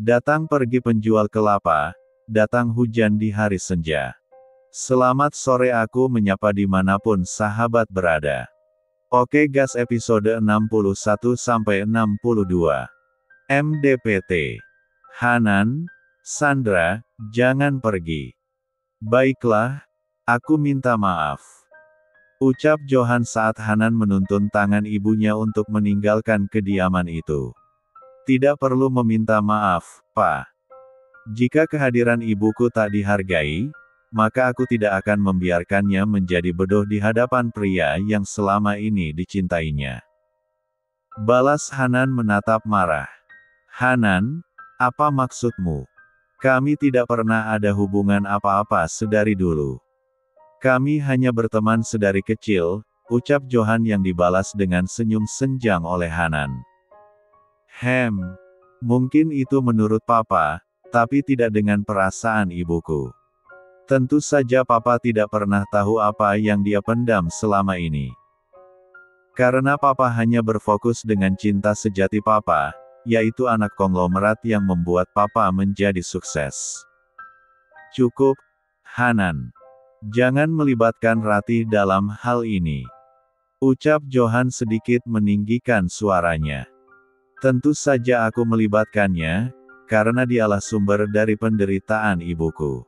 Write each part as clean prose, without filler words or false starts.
Datang pergi penjual kelapa, datang hujan di hari senja. Selamat sore, aku menyapa dimanapun sahabat berada. Oke gas, episode 61-62. MDPT. Hanan, Sandra, jangan pergi. Baiklah, aku minta maaf. Ucap Johan saat Hanan menuntun tangan ibunya untuk meninggalkan kediaman itu. Tidak perlu meminta maaf, Pak. Jika kehadiran ibuku tak dihargai, maka aku tidak akan membiarkannya menjadi bodoh di hadapan pria yang selama ini dicintainya. Balas Hanan menatap marah. Hanan, apa maksudmu? Kami tidak pernah ada hubungan apa-apa sedari dulu. Kami hanya berteman sedari kecil, ucap Johan yang dibalas dengan senyum senjang oleh Hanan. Mungkin itu menurut Papa, tapi tidak dengan perasaan ibuku. Tentu saja Papa tidak pernah tahu apa yang dia pendam selama ini. Karena Papa hanya berfokus dengan cinta sejati Papa, yaitu anak konglomerat yang membuat Papa menjadi sukses. Cukup, Hanan. Jangan melibatkan Ratih dalam hal ini. Ucap Johan sedikit meninggikan suaranya. Tentu saja aku melibatkannya, karena dialah sumber dari penderitaan ibuku.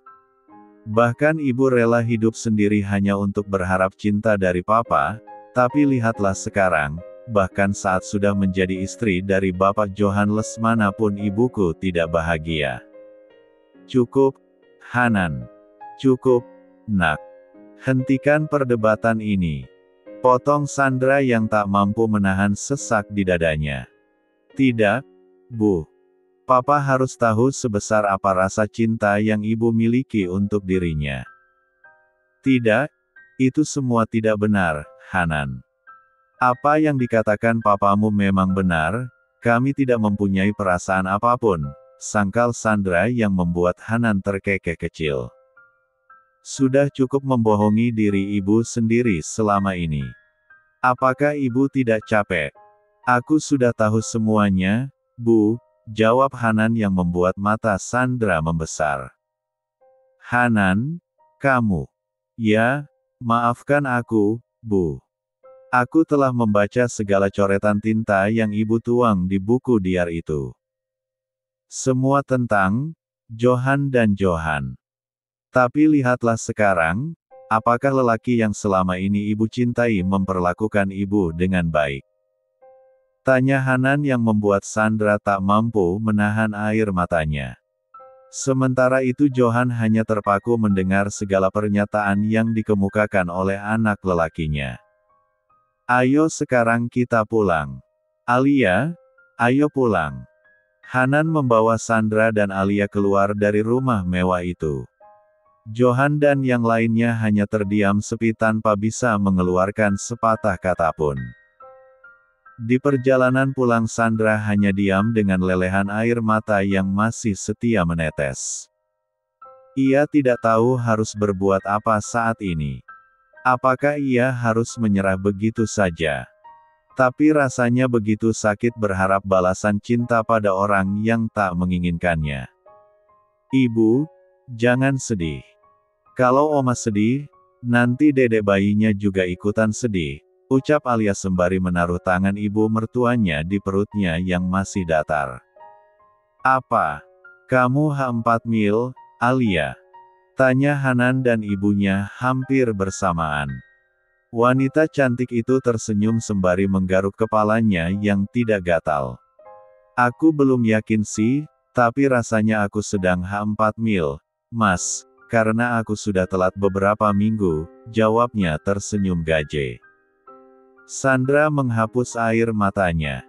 Bahkan ibu rela hidup sendiri hanya untuk berharap cinta dari Papa, tapi lihatlah sekarang, bahkan saat sudah menjadi istri dari Bapak Johan Lesmana pun ibuku tidak bahagia. Cukup, Hanan. Cukup, Nak. Hentikan perdebatan ini. Potong Sandra yang tak mampu menahan sesak di dadanya. Tidak, Bu. Papa harus tahu sebesar apa rasa cinta yang ibu miliki untuk dirinya. Tidak, itu semua tidak benar, Hanan. Apa yang dikatakan papamu memang benar, kami tidak mempunyai perasaan apapun, sangkal Sandra yang membuat Hanan terkekeh kecil. Sudah cukup membohongi diri ibu sendiri selama ini. Apakah ibu tidak capek? Aku sudah tahu semuanya, Bu, jawab Hanan yang membuat mata Sandra membesar. Hanan, kamu. Ya, maafkan aku, Bu. Aku telah membaca segala coretan tinta yang ibu tuang di buku diar itu. Semua tentang Johan dan Johan. Tapi lihatlah sekarang, apakah lelaki yang selama ini ibu cintai memperlakukan ibu dengan baik? Tanya Hanan yang membuat Sandra tak mampu menahan air matanya. Sementara itu Johan hanya terpaku mendengar segala pernyataan yang dikemukakan oleh anak lelakinya. Ayo sekarang kita pulang. Alia, ayo pulang. Hanan membawa Sandra dan Alia keluar dari rumah mewah itu. Johan dan yang lainnya hanya terdiam sepi tanpa bisa mengeluarkan sepatah kata pun. Di perjalanan pulang Sandra hanya diam dengan lelehan air mata yang masih setia menetes. Ia tidak tahu harus berbuat apa saat ini. Apakah ia harus menyerah begitu saja? Tapi rasanya begitu sakit berharap balasan cinta pada orang yang tak menginginkannya. Ibu, jangan sedih. Kalau Oma sedih, nanti dedek bayinya juga ikutan sedih, ucap Alia sembari menaruh tangan ibu mertuanya di perutnya yang masih datar. Apa? Kamu H4 mil, Alia? Tanya Hanan dan ibunya hampir bersamaan. Wanita cantik itu tersenyum sembari menggaruk kepalanya yang tidak gatal. Aku belum yakin sih, tapi rasanya aku sedang H4 mil, Mas. Karena aku sudah telat beberapa minggu, jawabnya tersenyum gaje. Sandra menghapus air matanya.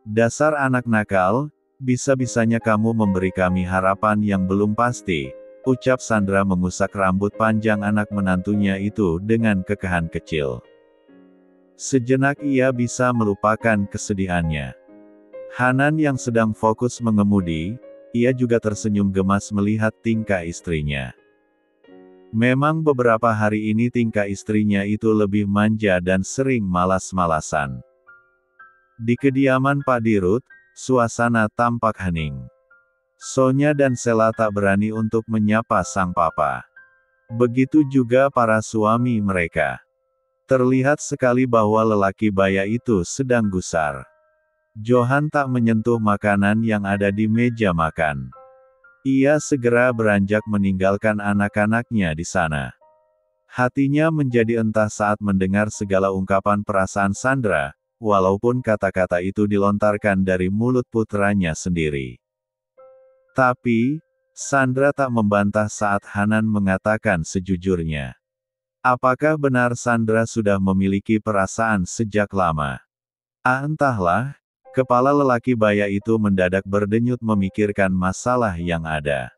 Dasar anak nakal, bisa-bisanya kamu memberi kami harapan yang belum pasti, ucap Sandra mengusap rambut panjang anak menantunya itu dengan kekahan kecil. Sejenak ia bisa melupakan kesedihannya. Hanan yang sedang fokus mengemudi, ia juga tersenyum gemas melihat tingkah istrinya. Memang beberapa hari ini tingkah istrinya itu lebih manja dan sering malas-malasan. Di kediaman Pak Dirut, suasana tampak hening. Sonya dan Sela tak berani untuk menyapa sang papa. Begitu juga para suami mereka. Terlihat sekali bahwa lelaki baya itu sedang gusar. Johan tak menyentuh makanan yang ada di meja makan. Ia segera beranjak meninggalkan anak-anaknya di sana. Hatinya menjadi entah saat mendengar segala ungkapan perasaan Sandra, walaupun kata-kata itu dilontarkan dari mulut putranya sendiri. Tapi, Sandra tak membantah saat Hanan mengatakan sejujurnya. Apakah benar Sandra sudah memiliki perasaan sejak lama? Entahlah, kepala lelaki baya itu mendadak berdenyut memikirkan masalah yang ada.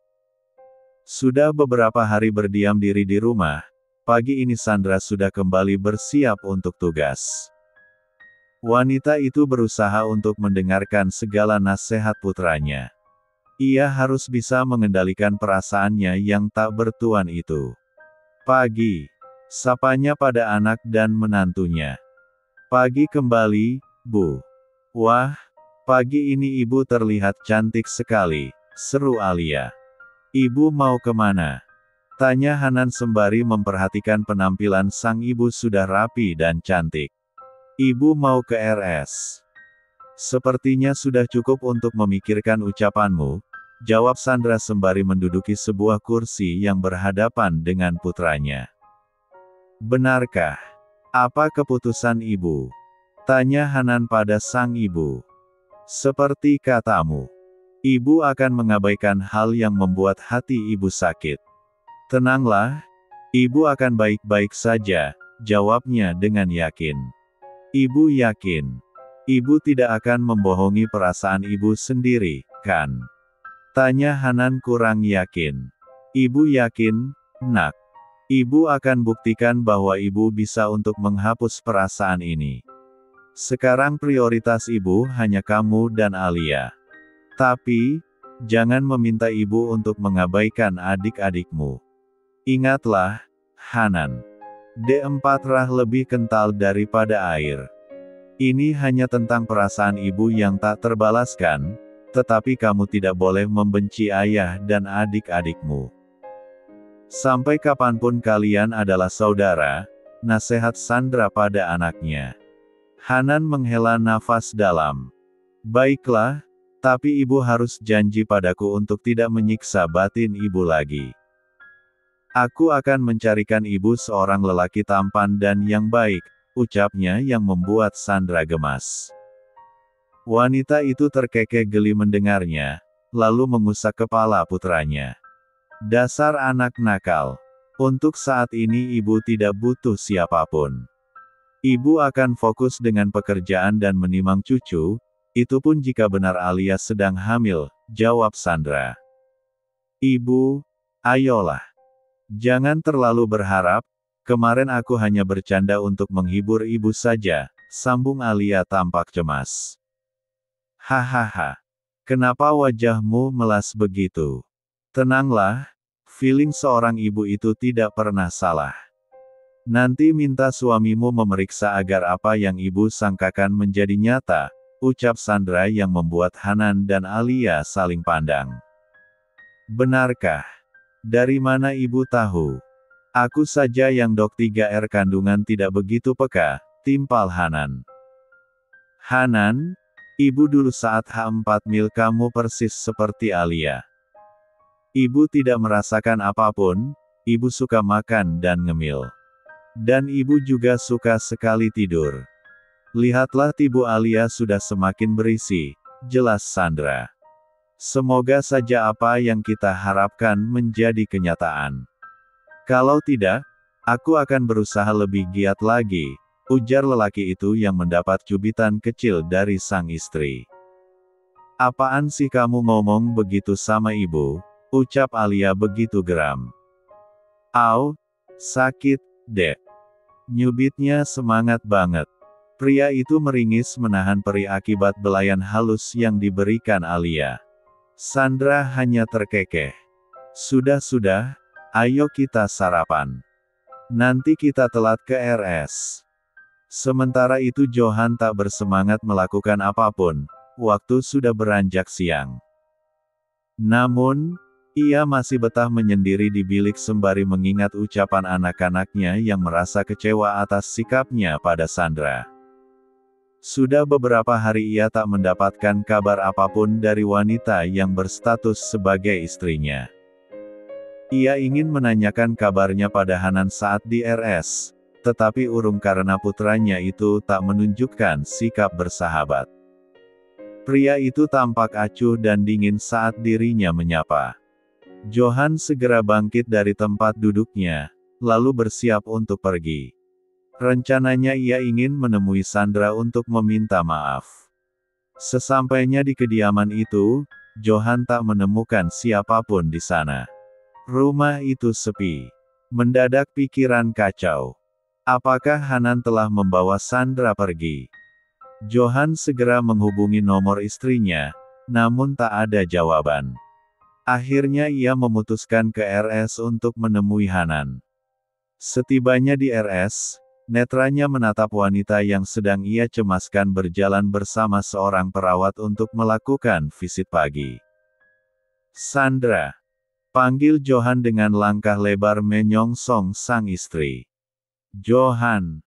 Sudah beberapa hari berdiam diri di rumah, pagi ini Sandra sudah kembali bersiap untuk tugas. Wanita itu berusaha untuk mendengarkan segala nasihat putranya. Ia harus bisa mengendalikan perasaannya yang tak bertuan itu. Pagi, sapanya pada anak dan menantunya. Pagi kembali, Bu. Wah, pagi ini ibu terlihat cantik sekali, seru Alia. Ibu mau kemana? Tanya Hanan sembari memperhatikan penampilan sang ibu sudah rapi dan cantik. Ibu mau ke RS. Sepertinya sudah cukup untuk memikirkan ucapanmu, jawab Sandra sembari menduduki sebuah kursi yang berhadapan dengan putranya. Benarkah? Apa keputusan ibu? Tanya Hanan pada sang ibu. Seperti katamu, ibu akan mengabaikan hal yang membuat hati ibu sakit. Tenanglah, ibu akan baik-baik saja, jawabnya dengan yakin. Ibu yakin. Ibu tidak akan membohongi perasaan ibu sendiri, kan? Tanya Hanan kurang yakin. Ibu yakin, Nak. Ibu akan buktikan bahwa ibu bisa untuk menghapus perasaan ini. Sekarang prioritas ibu hanya kamu dan Alia. Tapi, jangan meminta ibu untuk mengabaikan adik-adikmu. Ingatlah, Hanan. D4 rah lebih kental daripada air. Ini hanya tentang perasaan ibu yang tak terbalaskan, tetapi kamu tidak boleh membenci ayah dan adik-adikmu. Sampai kapanpun kalian adalah saudara, nasihat Sandra pada anaknya. Hanan menghela nafas dalam. Baiklah, tapi ibu harus janji padaku untuk tidak menyiksa batin ibu lagi. Aku akan mencarikan ibu seorang lelaki tampan dan yang baik, ucapnya yang membuat Sandra gemas. Wanita itu terkekeh geli mendengarnya, lalu mengusap kepala putranya. Dasar anak nakal. Untuk saat ini ibu tidak butuh siapapun. Ibu akan fokus dengan pekerjaan dan menimang cucu, itu pun jika benar Alia sedang hamil, jawab Sandra. Ibu, ayolah. Jangan terlalu berharap, kemarin aku hanya bercanda untuk menghibur ibu saja, sambung Alia tampak cemas. Hahaha. Kenapa wajahmu melas begitu? Tenanglah, feeling seorang ibu itu tidak pernah salah. Nanti minta suamimu memeriksa agar apa yang ibu sangkakan menjadi nyata, ucap Sandra yang membuat Hanan dan Alia saling pandang. Benarkah? Dari mana ibu tahu? Aku saja yang dok 3R kandungan tidak begitu peka, timpal Hanan. Hanan, ibu dulu saat H4 mil kamu persis seperti Alia. Ibu tidak merasakan apapun, ibu suka makan dan ngemil. Dan ibu juga suka sekali tidur. Lihatlah tibu Alia sudah semakin berisi, jelas Sandra. Semoga saja apa yang kita harapkan menjadi kenyataan. Kalau tidak, aku akan berusaha lebih giat lagi, ujar lelaki itu yang mendapat cubitan kecil dari sang istri. Apaan sih kamu ngomong begitu sama ibu? Ucap Alia begitu geram. Au, sakit, dek. Nyubitnya semangat banget. Pria itu meringis menahan perih akibat belayan halus yang diberikan Alia. Sandra hanya terkekeh. Sudah, ayo kita sarapan. Nanti kita telat ke RS. Sementara itu Johan tak bersemangat melakukan apapun, waktu sudah beranjak siang. Namun, ia masih betah menyendiri di bilik sembari mengingat ucapan anak-anaknya yang merasa kecewa atas sikapnya pada Sandra. Sudah beberapa hari ia tak mendapatkan kabar apapun dari wanita yang berstatus sebagai istrinya. Ia ingin menanyakan kabarnya pada Hanan saat di RS, tetapi urung karena putranya itu tak menunjukkan sikap bersahabat. Pria itu tampak acuh dan dingin saat dirinya menyapa. Johan segera bangkit dari tempat duduknya, lalu bersiap untuk pergi. Rencananya ia ingin menemui Sandra untuk meminta maaf. Sesampainya di kediaman itu, Johan tak menemukan siapapun di sana. Rumah itu sepi. Mendadak pikiran kacau. Apakah Hanan telah membawa Sandra pergi? Johan segera menghubungi nomor istrinya, namun tak ada jawaban. Akhirnya ia memutuskan ke RS untuk menemui Hanan. Setibanya di RS, netranya menatap wanita yang sedang ia cemaskan berjalan bersama seorang perawat untuk melakukan visit pagi. Sandra, panggil Johan dengan langkah lebar menyongsong sang istri. Johan.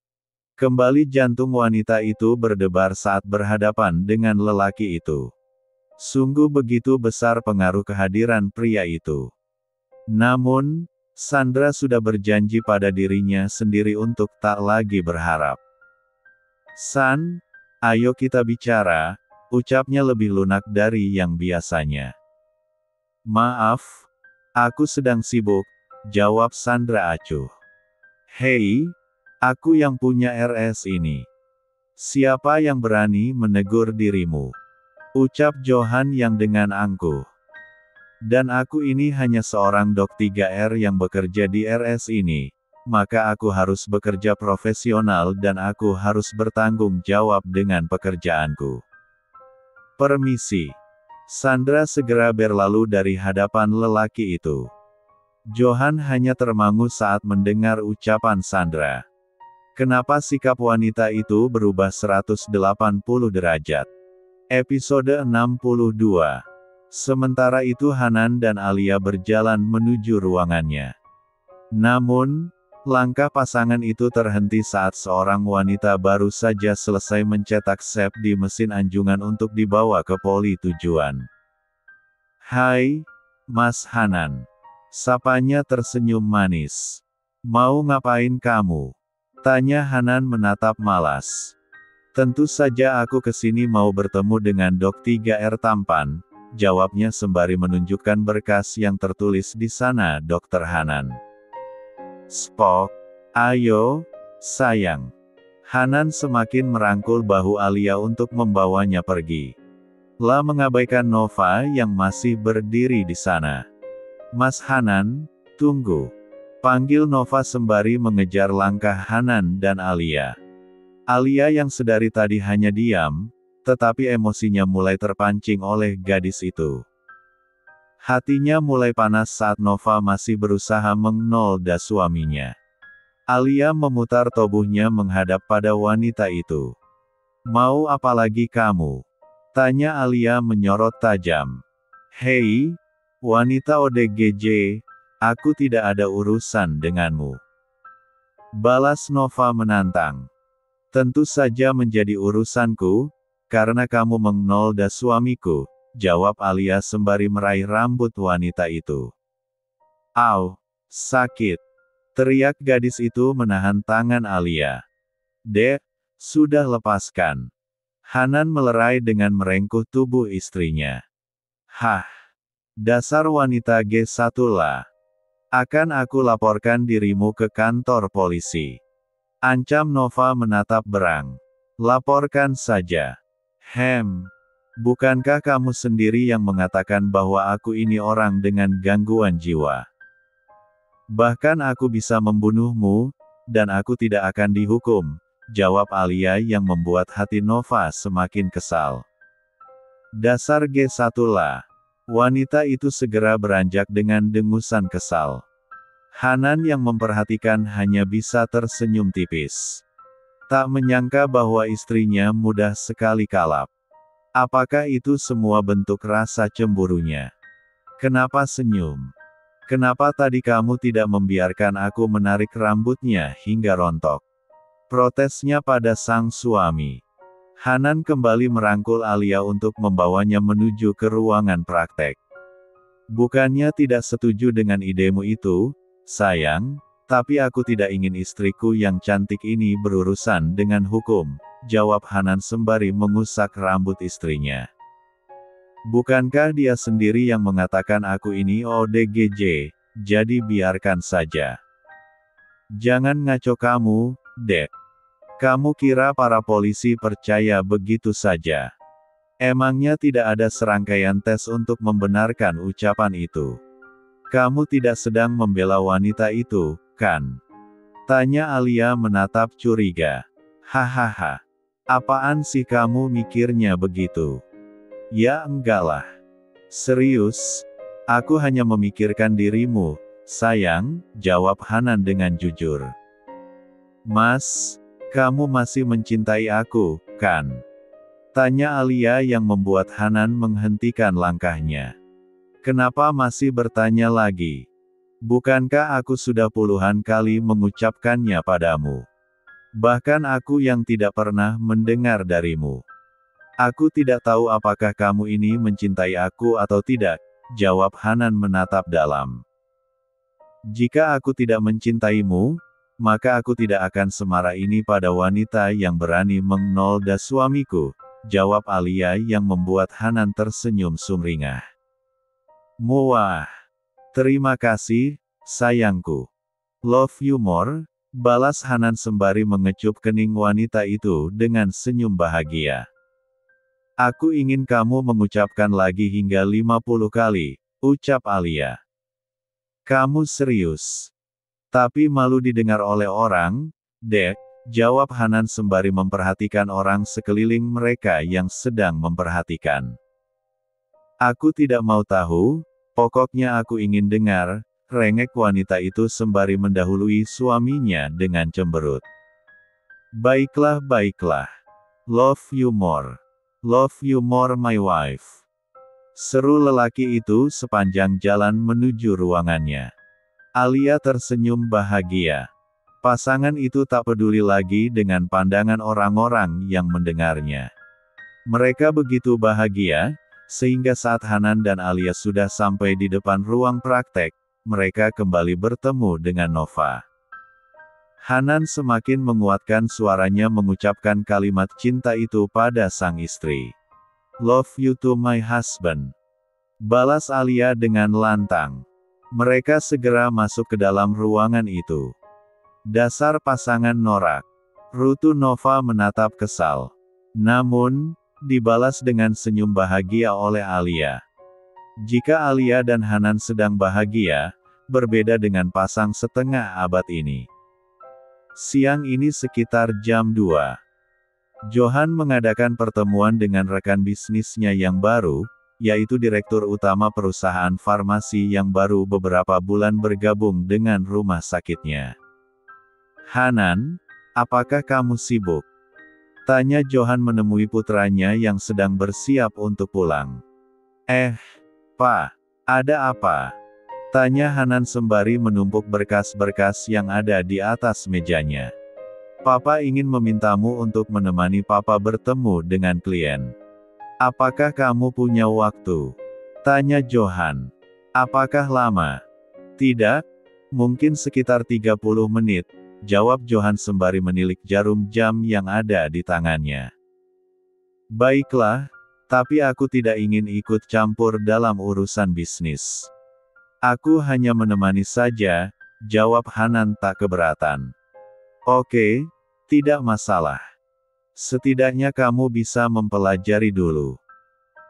Kembali jantung wanita itu berdebar saat berhadapan dengan lelaki itu. Sungguh begitu besar pengaruh kehadiran pria itu. Namun, Sandra sudah berjanji pada dirinya sendiri untuk tak lagi berharap. San, ayo kita bicara, ucapnya lebih lunak dari yang biasanya. Maaf, aku sedang sibuk, jawab Sandra acuh. Hei, aku yang punya RS ini. Siapa yang berani menegur dirimu? Ucap Johan yang dengan angkuh. Dan aku ini hanya seorang dok 3R yang bekerja di RS ini, maka aku harus bekerja profesional dan aku harus bertanggung jawab dengan pekerjaanku. Permisi. Sandra segera berlalu dari hadapan lelaki itu. Johan hanya termangu saat mendengar ucapan Sandra. Kenapa sikap wanita itu berubah 180 derajat? Episode 62. Sementara itu Hanan dan Alia berjalan menuju ruangannya. Namun, langkah pasangan itu terhenti saat seorang wanita baru saja selesai mencetak sep di mesin anjungan untuk dibawa ke poli tujuan. Hai, Mas Hanan. Sapanya tersenyum manis. Mau ngapain kamu? Tanya Hanan menatap malas. Tentu saja aku kesini mau bertemu dengan Dok 3R tampan, jawabnya sembari menunjukkan berkas yang tertulis di sana Dokter Hanan. Spock, ayo, sayang. Hanan semakin merangkul bahu Alia untuk membawanya pergi. La mengabaikan Nova yang masih berdiri di sana. Mas Hanan, tunggu. Panggil Nova sembari mengejar langkah Hanan dan Alia. Alia yang sedari tadi hanya diam, tetapi emosinya mulai terpancing oleh gadis itu. Hatinya mulai panas saat Nova masih berusaha mengnoda suaminya. Alia memutar tubuhnya menghadap pada wanita itu. Mau apa lagi kamu? Tanya Alia menyorot tajam. Hei, wanita ODGJ, aku tidak ada urusan denganmu. Balas Nova menantang. Tentu saja menjadi urusanku, karena kamu mengnoda suamiku, jawab Alia sembari meraih rambut wanita itu. Au, sakit. Teriak gadis itu menahan tangan Alia. Dek, sudah lepaskan. Hanan melerai dengan merengkuh tubuh istrinya. Hah, dasar wanita G1 lah. Akan aku laporkan dirimu ke kantor polisi. Ancam Nova menatap Berang. Laporkan saja. Bukankah kamu sendiri yang mengatakan bahwa aku ini orang dengan gangguan jiwa? Bahkan aku bisa membunuhmu, dan aku tidak akan dihukum, jawab Alia yang membuat hati Nova semakin kesal. Dasar G1 lah. Wanita itu segera beranjak dengan dengusan kesal. Hanan yang memperhatikan hanya bisa tersenyum tipis. Tak menyangka bahwa istrinya mudah sekali kalap. Apakah itu semua bentuk rasa cemburunya? Kenapa senyum? Kenapa tadi kamu tidak membiarkan aku menarik rambutnya hingga rontok? Protesnya pada sang suami. Hanan kembali merangkul Alia untuk membawanya menuju ke ruangan praktek. Bukannya tidak setuju dengan idemu itu, sayang, tapi aku tidak ingin istriku yang cantik ini berurusan dengan hukum, jawab Hanan sembari mengusap rambut istrinya. Bukankah dia sendiri yang mengatakan aku ini ODGJ, jadi biarkan saja. Jangan ngaco kamu, Dek. Kamu kira para polisi percaya begitu saja? Emangnya tidak ada serangkaian tes untuk membenarkan ucapan itu? Kamu tidak sedang membela wanita itu, kan? Tanya Alia menatap curiga. Hahaha. Apaan sih kamu mikirnya begitu? Ya enggaklah. Serius, aku hanya memikirkan dirimu, sayang, jawab Hanan dengan jujur. Mas, kamu masih mencintai aku, kan? Tanya Alia yang membuat Hanan menghentikan langkahnya. Kenapa masih bertanya lagi? Bukankah aku sudah puluhan kali mengucapkannya padamu? Bahkan aku yang tidak pernah mendengar darimu. Aku tidak tahu apakah kamu ini mencintai aku atau tidak, jawab Hanan menatap dalam. Jika aku tidak mencintaimu, maka aku tidak akan semarah ini pada wanita yang berani mengnoda suamiku, jawab Alia yang membuat Hanan tersenyum sumringah. Muah. Terima kasih, sayangku. Love you more, balas Hanan sembari mengecup kening wanita itu dengan senyum bahagia. Aku ingin kamu mengucapkan lagi hingga 50 kali, ucap Alia. Kamu serius? Tapi malu didengar oleh orang, Dek, jawab Hanan sembari memperhatikan orang sekeliling mereka yang sedang memperhatikan. Aku tidak mau tahu, pokoknya aku ingin dengar, rengek wanita itu sembari mendahului suaminya dengan cemberut. Baiklah, baiklah. Love you more. Love you more my wife. Seru lelaki itu sepanjang jalan menuju ruangannya. Alia tersenyum bahagia. Pasangan itu tak peduli lagi dengan pandangan orang-orang yang mendengarnya. Mereka begitu bahagia, sehingga saat Hanan dan Alia sudah sampai di depan ruang praktek, mereka kembali bertemu dengan Nova. Hanan semakin menguatkan suaranya mengucapkan kalimat cinta itu pada sang istri. Love you to my husband. Balas Alia dengan lantang. Mereka segera masuk ke dalam ruangan itu. Dasar pasangan norak. Rutu Nova menatap kesal. Namun, dibalas dengan senyum bahagia oleh Alia. Jika Alia dan Hanan sedang bahagia, berbeda dengan pasang setengah abad ini. Siang ini sekitar jam 2. Johan mengadakan pertemuan dengan rekan bisnisnya yang baru, yaitu Direktur Utama perusahaan farmasi yang baru beberapa bulan bergabung dengan rumah sakitnya. Hanan, apakah kamu sibuk? Tanya Johan menemui putranya yang sedang bersiap untuk pulang. Pak, ada apa? Tanya Hanan sembari menumpuk berkas-berkas yang ada di atas mejanya. Papa ingin memintamu untuk menemani Papa bertemu dengan klien. Apakah kamu punya waktu? Tanya Johan. Apakah lama? Tidak, mungkin sekitar 30 menit, jawab Johan sembari menilik jarum jam yang ada di tangannya. Baiklah, tapi aku tidak ingin ikut campur dalam urusan bisnis. Aku hanya menemani saja, jawab Hanan tak keberatan. Oke, tidak masalah. Setidaknya kamu bisa mempelajari dulu.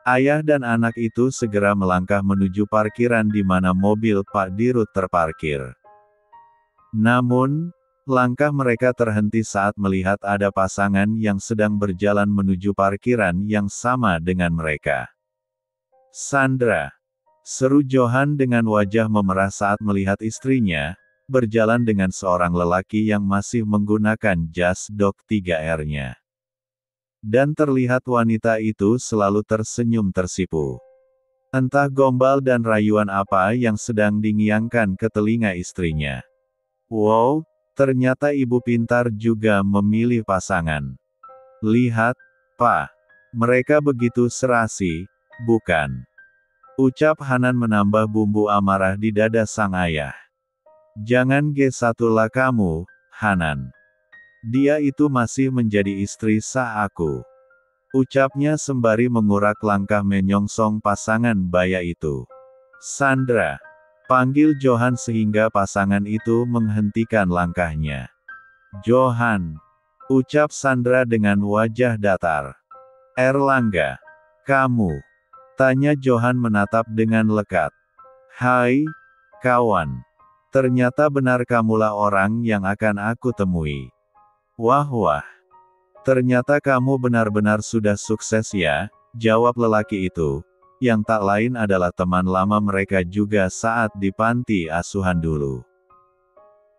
Ayah dan anak itu segera melangkah menuju parkiran di mana mobil Pak Dirut terparkir. Namun, langkah mereka terhenti saat melihat ada pasangan yang sedang berjalan menuju parkiran yang sama dengan mereka. Sandra. Seru Johan dengan wajah memerah saat melihat istrinya, berjalan dengan seorang lelaki yang masih menggunakan jas dok 3R-nya. Dan terlihat wanita itu selalu tersenyum tersipu. Entah gombal dan rayuan apa yang sedang dingiangkan ke telinga istrinya. Wow, ternyata ibu pintar juga memilih pasangan. Lihat, Pak. Mereka begitu serasi, bukan? Ucap Hanan menambah bumbu amarah di dada sang ayah. Jangan G1 lah kamu, Hanan. Dia itu masih menjadi istri sah aku. Ucapnya sembari mengurak langkah menyongsong pasangan baya itu. Sandra. Panggil Johan sehingga pasangan itu menghentikan langkahnya. Johan. Ucap Sandra dengan wajah datar. Erlangga. Kamu. Tanya Johan menatap dengan lekat. Hai, kawan. Ternyata benar kamulah orang yang akan aku temui. Wah wah. Ternyata kamu benar-benar sudah sukses ya, jawab lelaki itu, yang tak lain adalah teman lama mereka juga saat di panti asuhan dulu.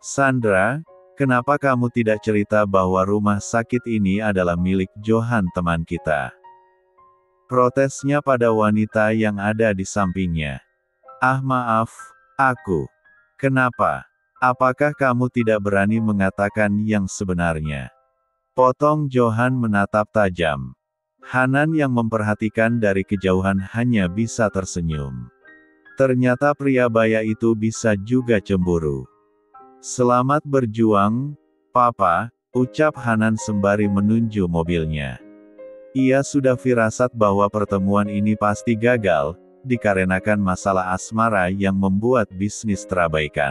Sandra, kenapa kamu tidak cerita bahwa rumah sakit ini adalah milik Johan teman kita? Protesnya pada wanita yang ada di sampingnya. Ah maaf, aku. Kenapa? Apakah kamu tidak berani mengatakan yang sebenarnya? Potong Johan menatap tajam. Hanan yang memperhatikan dari kejauhan hanya bisa tersenyum. Ternyata pria baya itu bisa juga cemburu. Selamat berjuang, Papa, ucap Hanan sembari menunjuk mobilnya. Ia sudah firasat bahwa pertemuan ini pasti gagal, dikarenakan masalah asmara yang membuat bisnis terabaikan.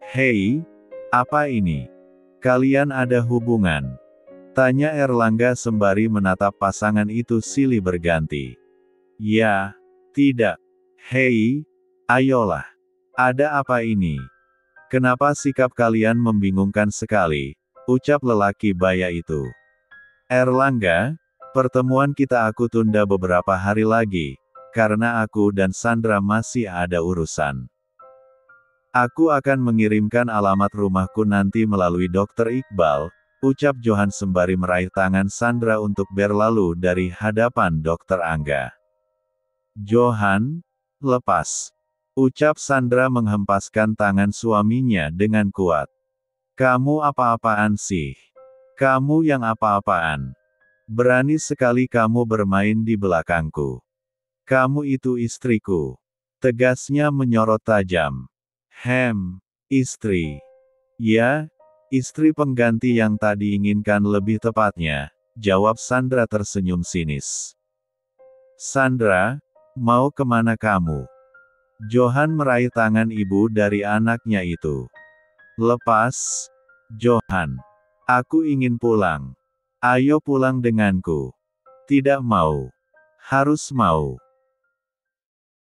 Hei, apa ini? Kalian ada hubungan? Tanya Erlangga sembari menatap pasangan itu silih berganti. Ya, tidak. Hei, ayolah. Ada apa ini? Kenapa sikap kalian membingungkan sekali? Ucap lelaki baya itu. Erlangga, pertemuan kita aku tunda beberapa hari lagi, karena aku dan Sandra masih ada urusan. Aku akan mengirimkan alamat rumahku nanti melalui Dr. Iqbal, ucap Johan sembari meraih tangan Sandra untuk berlalu dari hadapan Dr. Angga. Johan, lepas. Ucap Sandra menghempaskan tangan suaminya dengan kuat. Kamu apa-apaan sih? Kamu yang apa-apaan? Berani sekali kamu bermain di belakangku. Kamu itu istriku. Tegasnya menyorot tajam. Istri. Ya, istri pengganti yang tak diinginkan lebih tepatnya, jawab Sandra tersenyum sinis. Sandra, mau kemana kamu? Johan meraih tangan ibu dari anaknya itu. Lepas, Johan. Aku ingin pulang. Ayo pulang denganku. Tidak mau. Harus mau.